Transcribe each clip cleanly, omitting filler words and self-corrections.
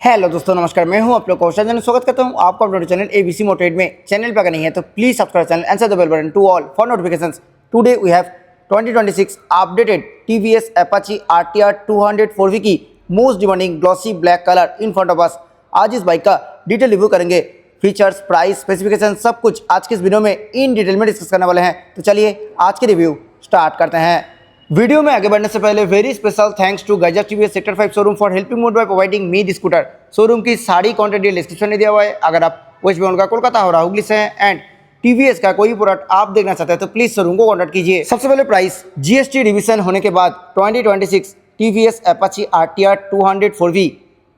Hello दोस्तों, नमस्कार। मैं हूं आप लोग का स्वागत करता हूं आपका अपने चैनल एबीसी मोटिवेट में। चैनल पर अगर नहीं है तो please subscribe channel and the bell button to all for notifications. Today we have 2026 updated TVS Apache RTR 204V की most demanding glossy black colour in front of us. आज इस bike का डिटेल रिव्यू करेंगे। फीचर्स, प्राइस, स्पेसिफिकेशन सब कुछ आज के इस वीडियो में इन डिटेल में डिस्कस करने वाले हैं। तो चलिए आज के रिव्यू स्टार्ट करते हैं। वीडियो में आगे बढ़ने से पहले very special thanks to Gaja TVS sector 5 showroom for helping mode by providing me the scooter. Showroom की सारी कॉन्टैक्ट डिटेल डिस्क्रिप्शन में दिया हुआ है। अगर आप वेस्ट बंगाल का कोलकाता हो रहा हुगली से हैं एंड टीवीएस का कोई प्रोडक्ट आप देखना चाहते हैं तो प्लीज शोरूम को कॉन्टैक्ट कीजिए। सबसे पहले प्राइस, जीएसटी रिविजन होने के बाद 2026 TVS Apache RTR 204V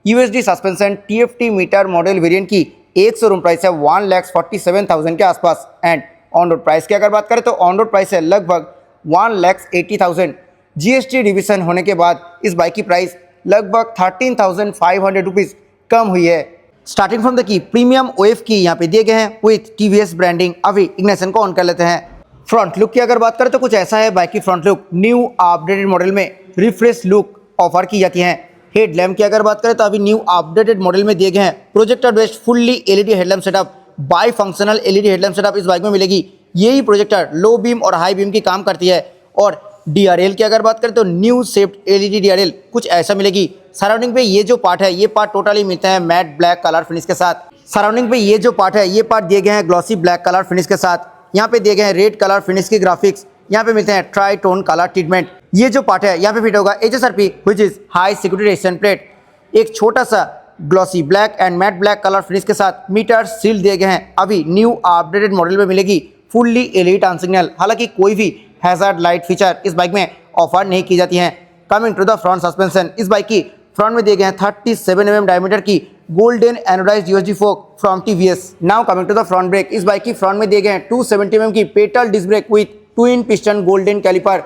USD suspension TFT meter model variant की एक शोरूम प्राइस है 1,47,000 के आसपास एंड ऑन रोड प्राइस की अगर बात करें तो ऑन रोड प्राइस है लगभग 1,80,000। जीएसटी रिविजन होने के बाद इस बाइक की प्राइस लगभग 13,500 रुपीज़ कम हुई है। Starting from the key premium of की यहाँ पे दिए गए हैं विथ टीवीएस ब्रांडिंग। अभी इग्निशन को ऑन कर लेते हैं। फ्रंट लुक की अगर बात करें तो कुछ ऐसा है। बाइक की front look new updated model में रिफ्रेश लुक ऑफर की जाती है। हेड लैम्प की अगर बात करें तो अभी न्यू अपडेटेड मॉडल में दिए गए हैं projector based fully LED headlamp setup. By functional LED headlamp setup इस बाइक में मिलेगी। यही प्रोजेक्टर लो बीम और हाई बीम की काम करती है। और डीआरएल की अगर बात करें तो न्यू शेप्ड एलईडी डीआरएल कुछ ऐसा मिलेगी। सराउंडिंग पे ये जो पार्ट है ये पार्ट टोटली मिलते हैं मैट ब्लैक कलर फिनिश के साथ। सराउंडिंग पे ये जो पार्ट है ये पार्ट दिए गए हैं ग्लॉसी ब्लैक कलर फिनिश के साथ। यहाँ पे दिए गए हैं रेड कलर फिनिश की ग्राफिक्स। यहाँ पे मिलते हैं ट्राई टोन कलर ट्रीटमेंट। ये जो पार्ट है यहाँ पे फिट होगा HSRP which is high security resistant plate. एक छोटा सा glossy black and mat black colour finish के साथ मीटर सील दिए गए हैं। अभी न्यू अपडेटेड मॉडल में मिलेगी फुल्ली एलईडी टर्न सिग्नल। हालांकि कोई भी हैजर्ड लाइट फीचर इस बाइक में ऑफर नहीं की जाती हैं। Coming to the front suspension, इस बाइक की फ्रंट में दिए गए हैं 37 mm डायमीटर की golden anodized USD fork from TVS. Now coming to the front brake, इस बाइक की फ्रंट में दिए गए हैं 270 mm की petal disc brake with twin piston golden caliper.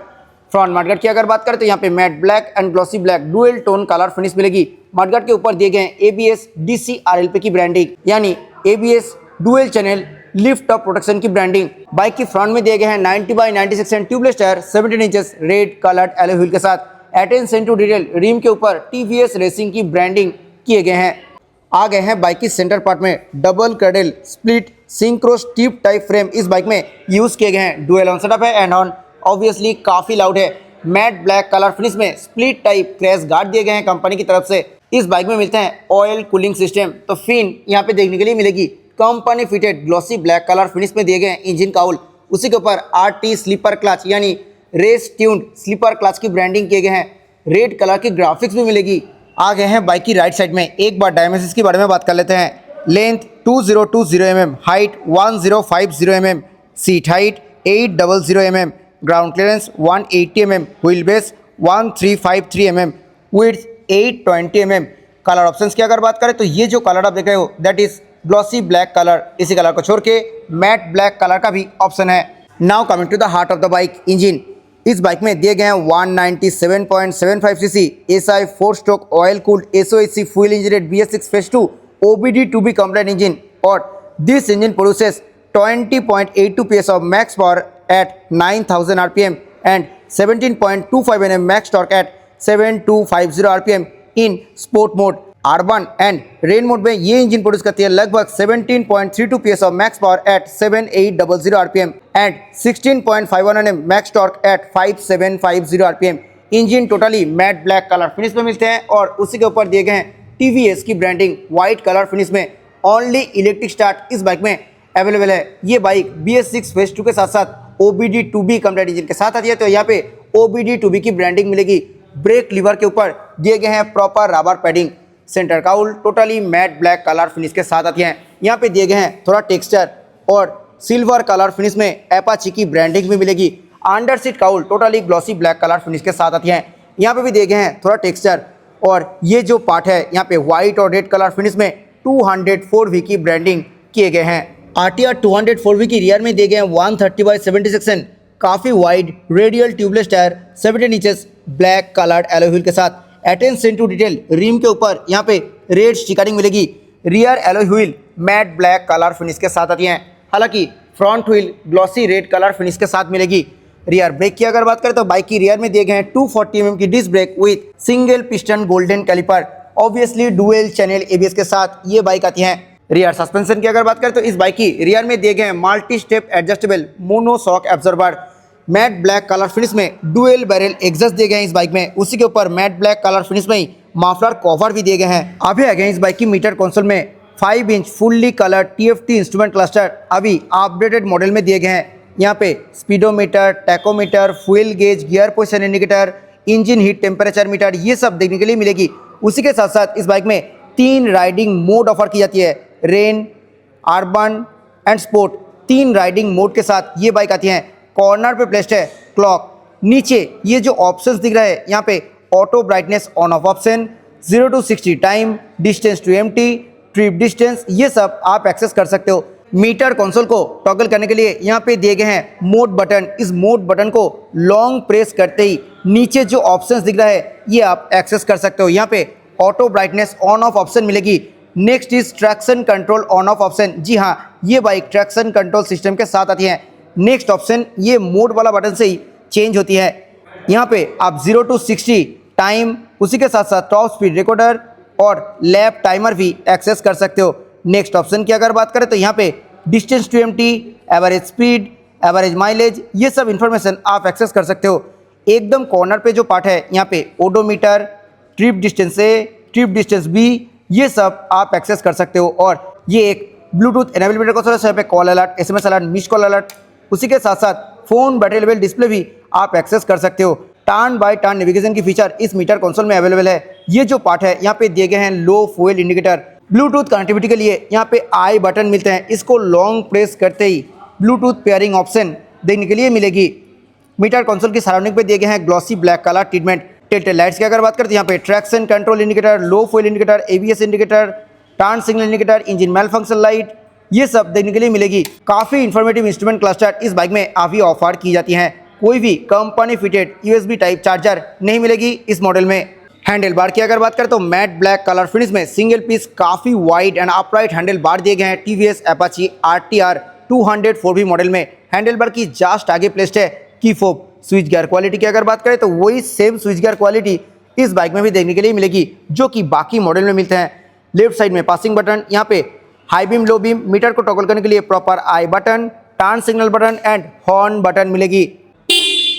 Front mudguard की अगर बात करें तो यहाँ पे matte black and glossy black dual tone colour finish मिलेगी। मडगार्ड के ऊपर दिए गए हैं ABS DCRLP की ब्रांडिंग यानी ABS dual channel lift off protection की ब्रांडिंग। बाइक की फ्रंट में दिए गए हैं 90/96 tubeless tyre 17 inches red coloured alloy wheel के साथ। अटेंशन टू डिटेल, रिम के ऊपर TVS रेसिंग की ब्रांडिंग किए गए हैं। आ गए हैं बाइक की सेंटर पार्ट में double cradle split synchro steep type frame इस बाइक में यूज किए गए हैं। डुअल ऑन सेटअप है एंड ऑन ऑब्वियसली काफी लाउड है। मैट ब्लैक कलर फिनिश में स्प्लिट टाइप क्रैश गार्ड दिए गए हैं कंपनी की तरफ से। इस बाइक में मिलते हैं ऑयल कूलिंग सिस्टम। तो फिन यहाँ पे देखने के लिए मिलेगी। Company fitted glossy black colour finish में दिए गए इंजन काउल, उसी के ऊपर RT स्लीपर क्लच यानी रेस ट्यून्ड स्लीपर क्लच की ब्रांडिंग किए गए हैं। रेड कलर की ग्राफिक्स भी मिलेगी। आ गए हैं बाइक की राइट साइड में। एक बार डायमेंशंस के बारे में बात कर लेते हैं। Length 2020 mm, height 1050 mm, seat height 800 mm, ground clearance 180 mm, wheel base 1353 mm, width 820 mm। Colour options की अगर बात करें तो ये जो कलर आप देख रहे हो that is glossy black colour. इसी कलर को छोड़ के मैट ब्लैक कलर का भी ऑप्शन है। Now coming to the heart of the bike, engine. इस बाइक में दिए गए हैं 197.75 cc SI 4 stroke oil cooled SOHC fuel injected BS6 Phase 2 OBD2B compliant engine. और this engine produces 20.82 PS of max power at 9,000 RPM and 17.25 Nm max torque at 7,250 RPM in sport mode। Urban and rain mode में ये engine produce करती है लगभग 17.32 PS of max power at 7,800 RPM and 16.51 Nm max torque at 5,750 RPM। Engine totally mat black colour finish में मिलते हैं और उसी के ऊपर दिए गए हैं TVS की ब्रांडिंग व्हाइट कलर फिनिश में। ओनली इलेक्ट्रिक स्टार्ट इस बाइक में अवेलेबल है। ये बाइक BS6 Phase 2 के साथ साथ OBD2B कंप्लीट इंजन के साथ आती है। तो यहाँ पे OBD2B की ब्रांडिंग मिलेगी। ब्रेक लीवर के ऊपर दिए गए हैं proper rubber padding. Centre cowl totally mat black colour finish के साथ आती हैं। यहाँ पे दिए गए हैं थोड़ा टेक्सचर और सिल्वर कलर फिनिश में अपाची की ब्रांडिंग भी मिलेगी। Under seat cowl totally glossy black colour finish के साथ आती हैं। यहाँ पे भी दिए गए हैं थोड़ा टेक्सचर और ये जो पार्ट है यहाँ पे व्हाइट और रेड कलर फिनिश में 204V की ब्रांडिंग किए गए हैं। RTR 204V की रियर में दिए गए हैं 130/70 सेक्शन काफ़ी wide radial tubeless tyre 17 inches black coloured alloy wheel के साथ। अटेंशन टू डिटेल, रिम के ऊपर यहाँ पे रेड स्टिकरिंग मिलेगी। Rear alloy wheel mat black colour finish के साथ आती हैं। हालांकि front wheel glossy red colour finish के साथ मिलेगी। रियर ब्रेक की अगर बात करें तो बाइक की रियर में दिए गए हैं 240 mm की disc brake with single piston golden caliper. Obviously dual channel ABS के साथ ये बाइक आती है। रियर सस्पेंशन की अगर बात करें तो इस बाइक की रियर में दिए गए हैं multi step adjustable monoshock absorber, mat black colour finish में डुअल बैरल एग्जॉस्ट दिए गए हैं इस बाइक में। उसी के ऊपर मैट ब्लैक कलर फिनिश में ही मफलर कवर भी दिए गए हैं। अभी आ गए इस बाइक की मीटर कंसोल में 5 inch fully colour TFT instrument cluster अभी अपडेटेड मॉडल में दिए गए हैं। यहाँ पे speedometer, tachometer, fuel gauge, gear position indicator, engine heat temperature metre, ये सब देखने के लिए मिलेगी। उसी के साथ साथ इस बाइक में 3 राइडिंग मोड ऑफर की जाती है, rain, urban and sport. 3 riding mode के साथ ये बाइक आती है। कॉर्नर पे प्लेस्ड है क्लॉक। नीचे ये जो ऑप्शंस दिख रहा है यहाँ पे auto brightness on off option, 0 to 60 time, distance to empty, trip distance, ये सब आप एक्सेस कर सकते हो। मीटर कंसोल को टॉगल करने के लिए यहाँ पे दिए गए हैं मोड बटन। इस मोड बटन को लॉन्ग प्रेस करते ही नीचे जो ऑप्शंस दिख रहा है ये आप एक्सेस कर सकते हो। यहाँ पे auto brightness on off option मिलेगी। Next is traction control on off option. जी हाँ, ये बाइक ट्रैक्शन कंट्रोल सिस्टम के साथ आती है। नेक्स्ट ऑप्शन ये मोड वाला बटन से ही चेंज होती है। यहाँ पे आप 0 to 60 टाइम, उसी के साथ साथ टॉप स्पीड रिकॉर्डर और लैप टाइमर भी एक्सेस कर सकते हो। नेक्स्ट ऑप्शन की अगर बात करें तो यहाँ पे distance to empty, average speed, average mileage, ये सब इन्फॉर्मेशन आप एक्सेस कर सकते हो। एकदम कॉर्नर पे जो पार्ट है यहाँ पे ओडोमीटर, ट्रिप डिस्टेंस ए, ट्रिप डिस्टेंस बी, ये सब आप एक्सेस कर सकते हो। और ये एक ब्लूटूथ एनेबल मीटर कंसोल है, यहाँ पे call alert, SMS alert, miss call alert, उसी के साथ साथ फोन बैटरी लेवल डिस्प्ले भी आप एक्सेस कर सकते हो। टर्न बाय टर्न नेविगेशन की फीचर इस मीटर कंसोल में अवेलेबल है। ये जो पार्ट है यहाँ पे दिए गए हैं लो फ्यूल इंडिकेटर। ब्लूटूथ कनेक्टिविटी के लिए यहाँ पे आई बटन मिलते हैं। इसको लॉन्ग प्रेस करते ही ब्लूटूथ पेयरिंग ऑप्शन देखने के लिए मिलेगी। मीटर कंसोल की सराउंडिंग पे दिए गए हैं glossy black colour treatment. Tail lights की अगर बात करते हैं यहाँ पे traction control indicator, low fuel indicator, ABS indicator, turn signal indicator, engine malfunction light, ये सब देखने के लिए मिलेगी। काफ़ी इंफॉर्मेटिव इंस्ट्रूमेंट क्लस्टर इस बाइक में अभी ऑफर की जाती हैं। कोई भी company fitted USB type charger नहीं मिलेगी इस मॉडल में। हैंडल बार की अगर बात करें तो मैट ब्लैक कलर फिनिश में सिंगल पीस काफ़ी wide and upright handle bar दिए गए हैं। TVS Apache RTR 204V model में हैंडल बार की जस्ट आगे प्लेस्ड है की फोब। स्विच गियर क्वालिटी की अगर बात करें तो वही सेम स्विच गियर क्वालिटी इस बाइक में भी देखने के लिए मिलेगी जो कि बाकी मॉडल में मिलते हैं। लेफ्ट साइड में पासिंग बटन, यहाँ पे high beam, low beam, meter को टॉगल करने के लिए proper eye button, turn signal button and horn button मिलेगी।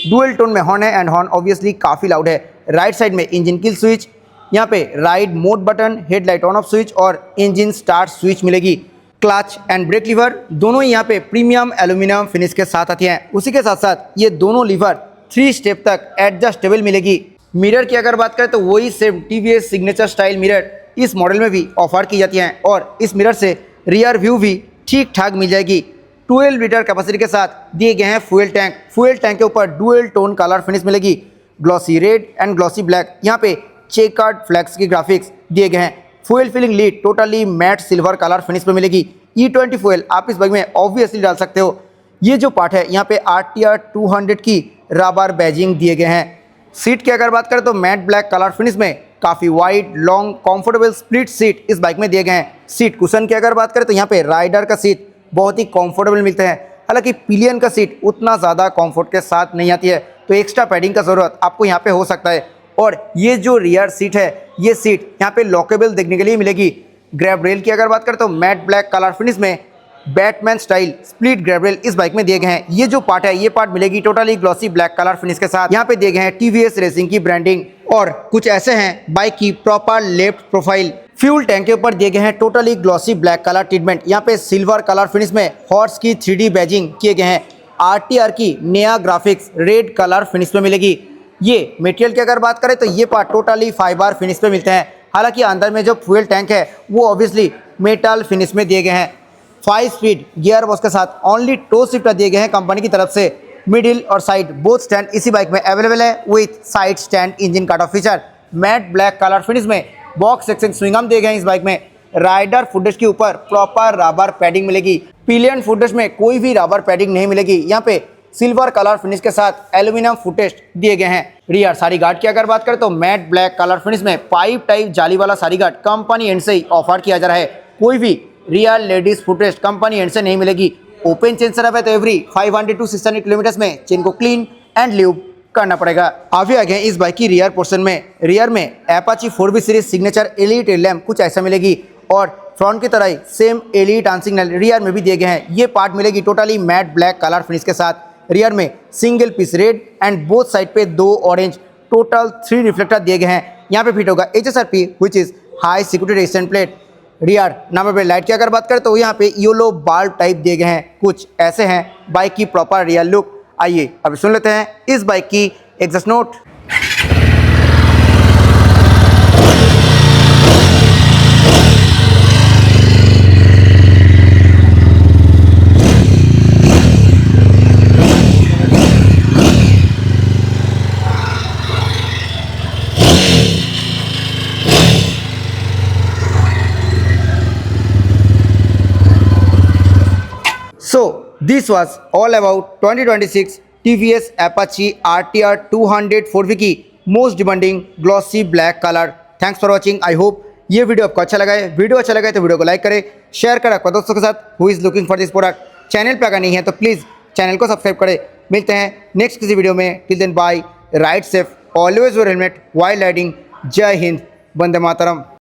डुअल टोन में हॉर्न है एंड हॉर्न ऑब्वियसली काफ़ी लाउड है। राइट साइड में इंजन किल स्विच, यहाँ पे ride mode button, headlight on off switch और इंजन स्टार्ट स्विच मिलेगी। क्लच एंड ब्रेक लीवर दोनों ही यहाँ पे प्रीमियम एल्यूमिनियम फिनिश के साथ आती हैं। उसी के साथ साथ ये दोनों लीवर 3 स्टेप तक एडजस्टेबल मिलेगी। मिरर की अगर बात करें तो वही same TVS signature style mirror इस मॉडल में भी ऑफर की जाती हैं और इस मिरर से रियर व्यू भी ठीक ठाक मिल जाएगी। 12 लीटर कैपेसिटी के साथ दिए गए हैं फ्यूल टैंक। फ्यूल टैंक के ऊपर डुअल टोन कलर फिनिश मिलेगी, glossy red and glossy black. यहाँ पे चेकर्ड फ्लैक्स की ग्राफिक्स दिए गए हैं। Fuel filling lid totally matte silver colour finish में मिलेगी। E20 फ्यूल आप इस बाइक में ऑब्वियसली डाल सकते हो। ये जो पार्ट है यहाँ पे RTR 200 की रबर बैजिंग दिए गए हैं। सीट की अगर बात करें तो मैट ब्लैक कलर फिनिश में काफ़ी wide, long, comfortable split seat इस बाइक में दिए गए हैं। सीट कुशन की अगर बात करें तो यहाँ पे राइडर का सीट बहुत ही कंफर्टेबल मिलते हैं। हालांकि पिलियन का सीट उतना ज़्यादा कंफर्ट के साथ नहीं आती है, तो एक्स्ट्रा पैडिंग का ज़रूरत आपको यहाँ पे हो सकता है। और ये जो रियर सीट है, ये सीट यहाँ पे लॉकेबल देखने के लिए मिलेगी। ग्रैब रेल की अगर बात करें तो मैट ब्लैक कलर फिनिश में Batman style split grab rail इस बाइक में दिए गए हैं। ये जो पार्ट है ये पार्ट मिलेगी totally glossy black colour finish के साथ। यहाँ पे दिए गए हैं टीवीएस रेसिंग की ब्रांडिंग। और कुछ ऐसे हैं बाइक की proper left profile. Fuel tank के ऊपर दिए गए हैं totally glossy black colour treatment. यहाँ पे सिल्वर कलर फिनिश में हॉर्स की 3D बैजिंग किए गए हैं। RTR की नया ग्राफिक्स रेड कलर फिनिश में मिलेगी। ये मटेरियल की अगर बात करें तो ये पार्ट टोटली फाइबर फिनिश पे मिलते हैं। हालांकि अंदर में जो फ्यूल टैंक है वो ऑब्वियसली मेटल फिनिश में दिए गए हैं। 5 स्पीड गियर बॉक्स के साथ ओनली टो शिफ्टर दिए गए हैं कंपनी की तरफ से। मिडिल और साइड बोथ स्टैंड इसी बाइक में अवेलेबल है with side stand engine cut off feature. Mat black colour finish में बॉक्स सेक्शन स्विंग आर्म दिए गए हैं इस बाइक में। राइडर फुटरेस्ट के ऊपर प्रॉपर रबर पैडिंग मिलेगी। पिलियन फुटरेस्ट में कोई भी रबर पैडिंग नहीं मिलेगी। यहाँ पे सिल्वर कलर फिनिश के साथ एल्यूमिनियम फुटरेस्ट दिए गए हैं। रियर सारी गार्ड की अगर बात करें तो मैट ब्लैक कलर फिनिश में पाइप टाइप जाली वाला सारी गार्ड कंपनी एंड से ही ऑफर किया जा रहा है। कोई भी real ladies footrest company end से नहीं मिलेगी। ओपन चेन सेटअप है तो एवरी 500 to 600 किलोमीटर में चेन को क्लीन एंड ल्यूब करना पड़ेगा। अभी आगे हैं इस बाइक की रियर पोर्शन में। रियर में Apache 4V series signature LED tail lamp कुछ ऐसा मिलेगी और फ्रंट की तरह ही same LED turn signal rear में भी दिए गए हैं। ये पार्ट मिलेगी totally mat black colour finish के साथ। रियर में single piece red and both side पे 2 ऑरेंज, टोटल 3 रिफ्लेक्टर दिए गए हैं। यहाँ पे फिट होगा HSRP which is high security resistant plate. Rear number plate light की अगर बात करें तो यहाँ पे येलो बाल्ब टाइप दिए गए हैं। कुछ ऐसे हैं बाइक की प्रॉपर रियर लुक। आइए अब सुन लेते हैं इस बाइक की exhaust note. So this was all about 2026 TVS Apache RTR 200 4V की most demanding glossy black colour. Thanks for watching. I hope ये वीडियो आपको अच्छा लगा है। वीडियो अच्छा लगा है तो वीडियो को लाइक करें, शेयर करें आपके दोस्तों के साथ who is looking for this product. Channel पे अगर नहीं है तो प्लीज़ चैनल को सब्सक्राइब करें। मिलते हैं नेक्स्ट किसी वीडियो में। Till then bye, ride safe, always wear helmet while riding. जय हिंद, वंदे मातरम।